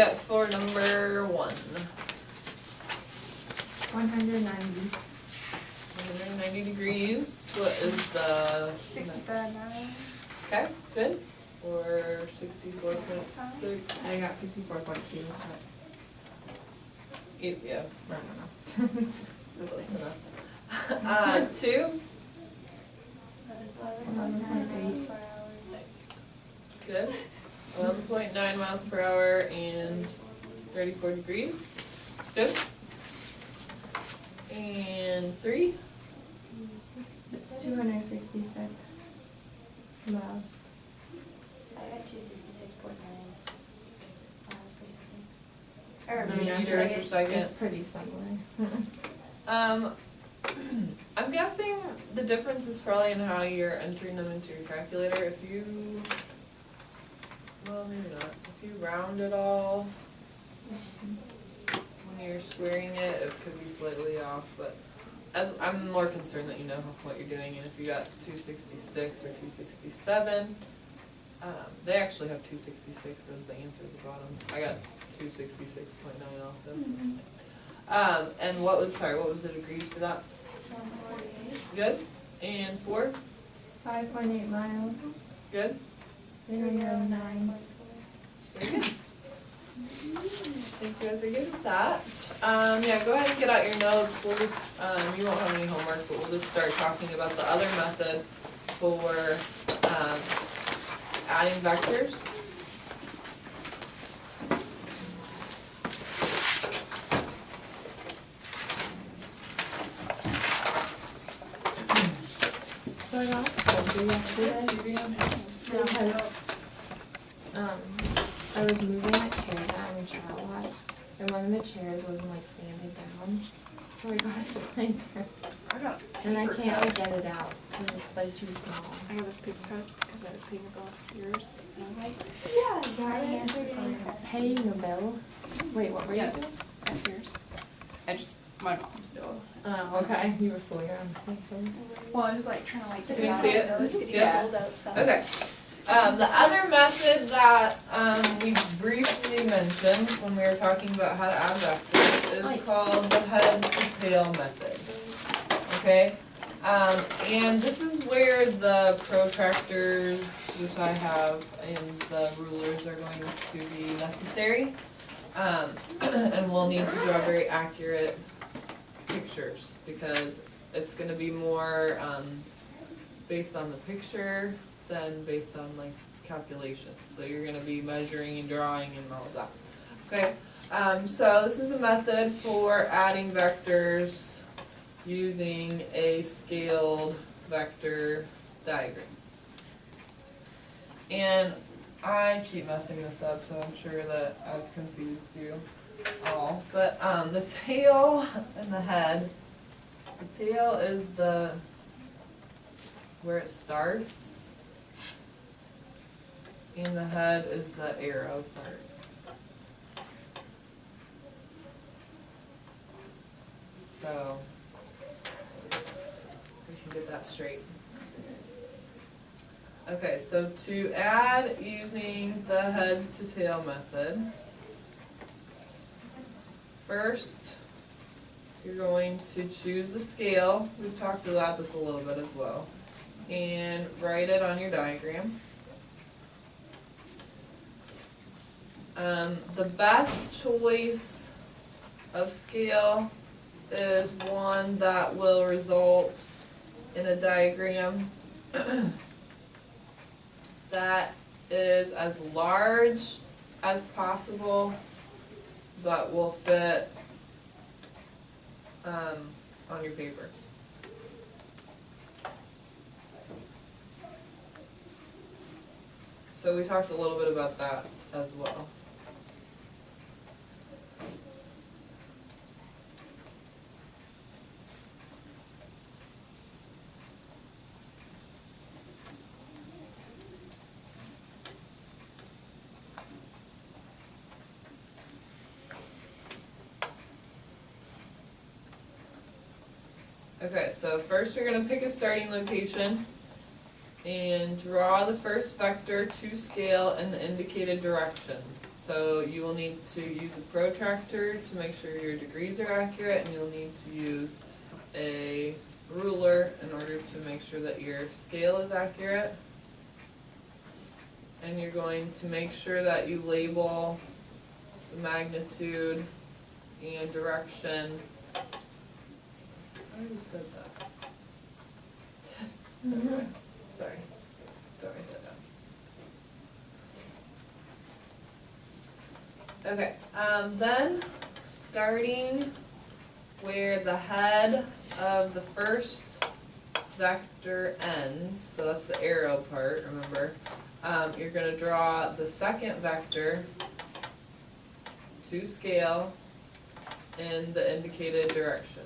For number 1. 190. 190 degrees. What is the 65 miles. Okay, good. Or 64.6. I got 64.2. Yeah, I don't know. close enough. 2. 11.9 miles per hour. Good. 11.9 miles per hour and 34 degrees. Good. And 3. 266 miles. I got 266.9 miles per second. I Or mean, Meters I'm per sure it's second. pretty similar. I'm guessing the difference is probably in how you're entering them into your calculator. If you, well, maybe not. If you round it all, when you're squaring it, it could be slightly off, but as I'm more concerned that you know what you're doing, and if you got 266 or 267, they actually have 266 as the answer at the bottom. I got 266.9 also. So. And what was the degrees for that? 148. Good. And 4? 5.8 miles. Good. 309. Very good. I think you guys are good with that. Yeah, go ahead and get out your notes. We'll just, you won't have any homework, but we'll just start talking about the other method for adding vectors. So I got something yesterday because I was moving a chair down in the child lot, and one of the chairs wasn't like sanded down, so I got a slider, and I can't like get it out because it's like too small. I got this paper cut because I was paying a bill at Sears, and I was like, Yeah, I answered any questions. Paying the bill? Wait, what were you Yeah. doing? at Sears. My mom's bill. Oh, okay, you were fooling around with things. Well, I was like trying to like Can you see it? It's getting Yeah. cold outside. Okay. The other method that we briefly mentioned when we were talking about how to add vectors is called the head to tail method. Okay? And this is where the protractors, which I have, and the rulers are going to be necessary. And we'll need to draw very accurate pictures because it's going to be more based on the picture than based on like calculations. So you're going to be measuring and drawing and all of that. Okay, so this is a method for adding vectors using a scaled vector diagram. And I keep messing this up, so I'm sure that I've confused you all. But the tail and the head, the tail is where it starts, and the head is the arrow part. So we can get that straight. Okay, so to add using the head to tail method, first you're going to choose the scale. We've talked about this a little bit as well. And write it on your diagram. The best choice of scale is one that will result in a diagram that is as large as possible but will fit on your paper. So we talked a little bit about that as well. Okay, so first you're going to pick a starting location and draw the first vector to scale in the indicated direction. So you will need to use a protractor to make sure your degrees are accurate, and you'll need to use a ruler in order to make sure that your scale is accurate. And you're going to make sure that you label the magnitude and direction. I already said that. Never mind. Sorry. Don't write that down. Okay, then starting where the head of the first vector ends, so that's the arrow part, remember? You're gonna draw the second vector to scale in the indicated direction.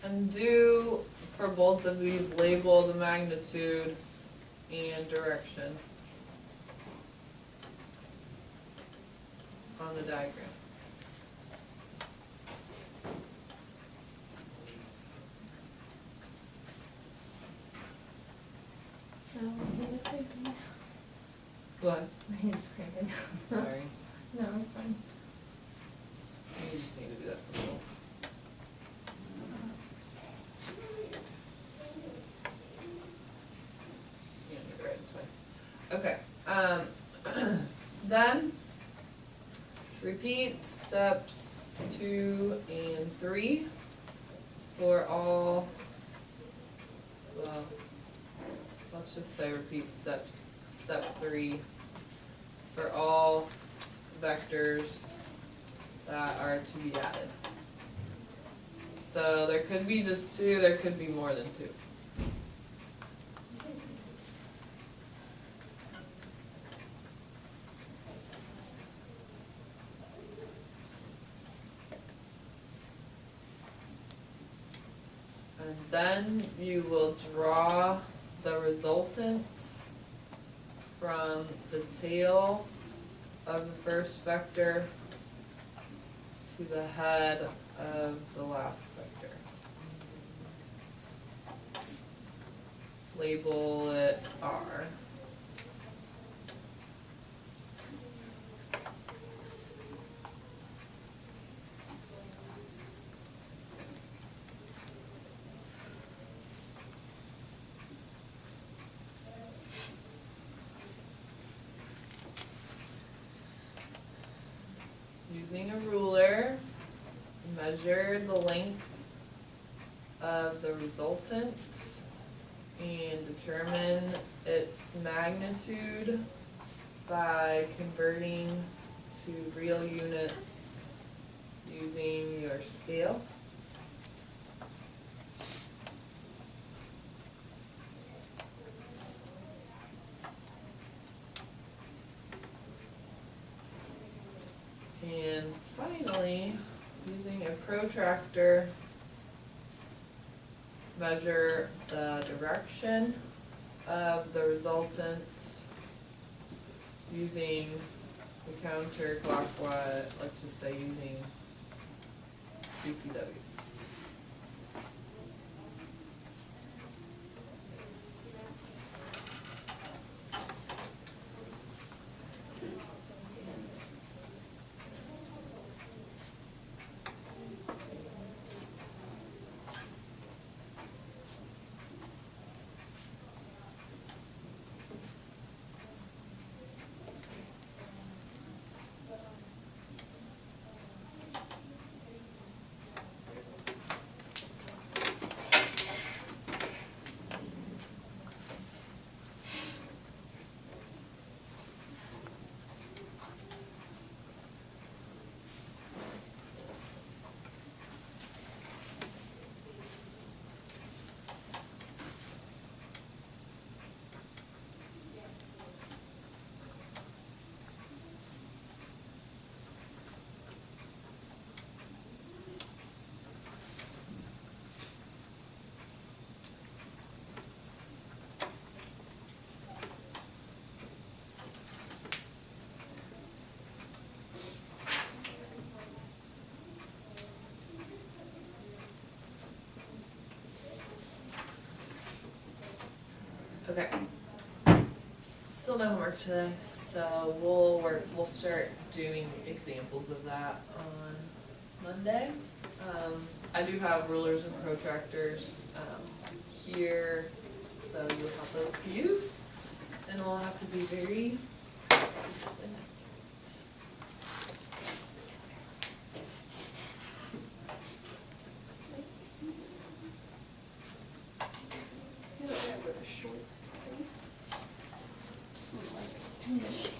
And do, for both of these, label the magnitude and direction on the diagram. No, my hand is cramping. What? My hand's cramping. Sorry, No, it's fine. you just need to do that for both. You don't need to write it twice. Okay, then repeat steps 2 and 3 for all, well, let's just say repeat step 3 for all vectors that are to be added. So there could be just 2, there could be more than 2. And then you will draw the resultant from the tail of the first vector to the head of the last vector. Label it R. Using a ruler, measure the length of the resultant and determine its magnitude by converting to real units using your scale. And finally, using a protractor, measure the direction of the resultant using the counterclockwise, let's just say using CCW. Still no homework today, so we'll start doing examples of that on Monday. I do have rulers and protractors, here, so you'll have those to use, and we'll have to be very precise in it. You know, I wear shorts. I don't like too much.